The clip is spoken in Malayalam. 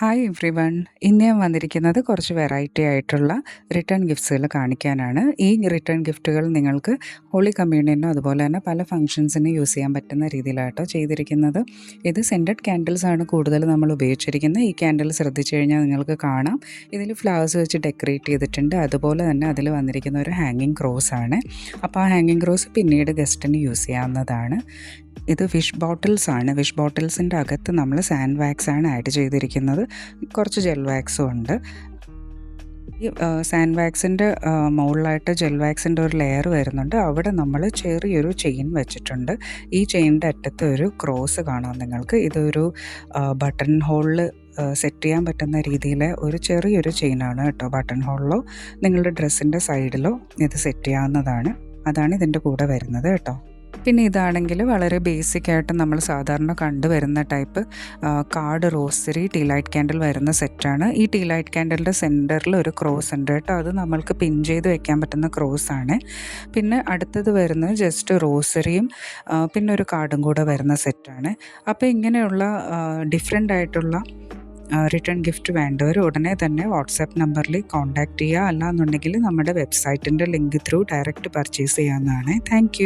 Hi every one. ഇന്ന് ഞാൻ വന്നിരിക്കുന്നത് കുറച്ച് വെറൈറ്റി ആയിട്ടുള്ള റിട്ടേൺ ഗിഫ്റ്റ്സുകൾ കാണിക്കാനാണ്. ഈ റിട്ടേൺ ഗിഫ്റ്റുകൾ നിങ്ങൾക്ക് ഹോളി കമ്മ്യൂണിയനോ അതുപോലെ തന്നെ പല ഫംഗ്ഷൻസിന് യൂസ് ചെയ്യാൻ പറ്റുന്ന രീതിയിലാട്ടോ ചെയ്തിരിക്കുന്നത്. ഇത് സെൻറ്റഡ് ക്യാൻഡിൽസ് ആണ് കൂടുതൽ നമ്മൾ ഉപയോഗിച്ചിരിക്കുന്നത്. ഈ ക്യാൻഡിൽ ശ്രദ്ധിച്ചു കഴിഞ്ഞാൽ നിങ്ങൾക്ക് കാണാം, ഇതിൽ ഫ്ലവേഴ്സ് വെച്ച് ഡെക്കറേറ്റ് ചെയ്തിട്ടുണ്ട്. അതുപോലെ തന്നെ അതിൽ വന്നിരിക്കുന്ന ഒരു ഹാങ്ങിങ് ക്രോസ് ആണ്. അപ്പോൾ ആ ഹാങ്ങിങ് ക്രോസ് പിന്നീട് ഗസ്റ്റിന് യൂസ് ചെയ്യാവുന്നതാണ്. ഇത് വിഷ് ബോട്ടിൽസ് ആണ്. വിഷ് ബോട്ടിൽസിൻ്റെ അകത്ത് നമ്മൾ സാൻഡ് വാക്സ് ആണ് ആഡ് ചെയ്തിരിക്കുന്നത്. കുറച്ച് ജെൽ വാക്സും ഉണ്ട്. ഈ സാൻഡ് വാക്സിൻ്റെ മുകളിലായിട്ട് ജെൽ വാക്സിൻ്റെ ഒരു ലെയർ വരുന്നുണ്ട്. അവിടെ നമ്മൾ ചെറിയൊരു ചെയിൻ വെച്ചിട്ടുണ്ട്. ഈ ചെയിനിൻ്റെ അറ്റത്ത് ഒരു ക്രോസ് കാണാം നിങ്ങൾക്ക്. ഇതൊരു ബട്ടൺ ഹോളിൽ സെറ്റ് ചെയ്യാൻ പറ്റുന്ന രീതിയിൽ ഒരു ചെറിയൊരു ചെയിനാണ് കേട്ടോ. ബട്ടൺ ഹോളിലോ നിങ്ങളുടെ ഡ്രസ്സിൻ്റെ സൈഡിലോ ഇത് സെറ്റ് ചെയ്യാവുന്നതാണ്. അതാണ് ഇതിൻ്റെ കൂടെ വരുന്നത് കേട്ടോ. പിന്നെ ഇതാണെങ്കിൽ വളരെ ബേസിക്കായിട്ട് നമ്മൾ സാധാരണ കണ്ടുവരുന്ന type card rosary tea light candle വരുന്ന സെറ്റാണ്. ഈ ടീ ലൈറ്റ് ക്യാൻഡിലിൻ്റെ സെൻറ്ററിൽ ഒരു ക്രോസ് ഉണ്ട് കേട്ടോ. അത് നമ്മൾക്ക് പിൻ ചെയ്ത് വെക്കാൻ പറ്റുന്ന ക്രോസാണ്. പിന്നെ അടുത്തത് വരുന്നത് ജസ്റ്റ് റോസറിയും പിന്നെ ഒരു കാർഡും കൂടെ വരുന്ന സെറ്റാണ്. അപ്പോൾ ഇങ്ങനെയുള്ള ഡിഫറെൻ്റ് ആയിട്ടുള്ള റിട്ടേൺ ഗിഫ്റ്റ് വേണ്ടവർ ഉടനെ തന്നെ വാട്സാപ്പ് നമ്പറിൽ കോൺടാക്റ്റ് ചെയ്യുക. അല്ലാന്നുണ്ടെങ്കിൽ നമ്മുടെ വെബ്സൈറ്റിൻ്റെ ലിങ്ക് ത്രൂ ഡയറക്റ്റ് പർച്ചേസ് ചെയ്യാവുന്നതാണ്. താങ്ക്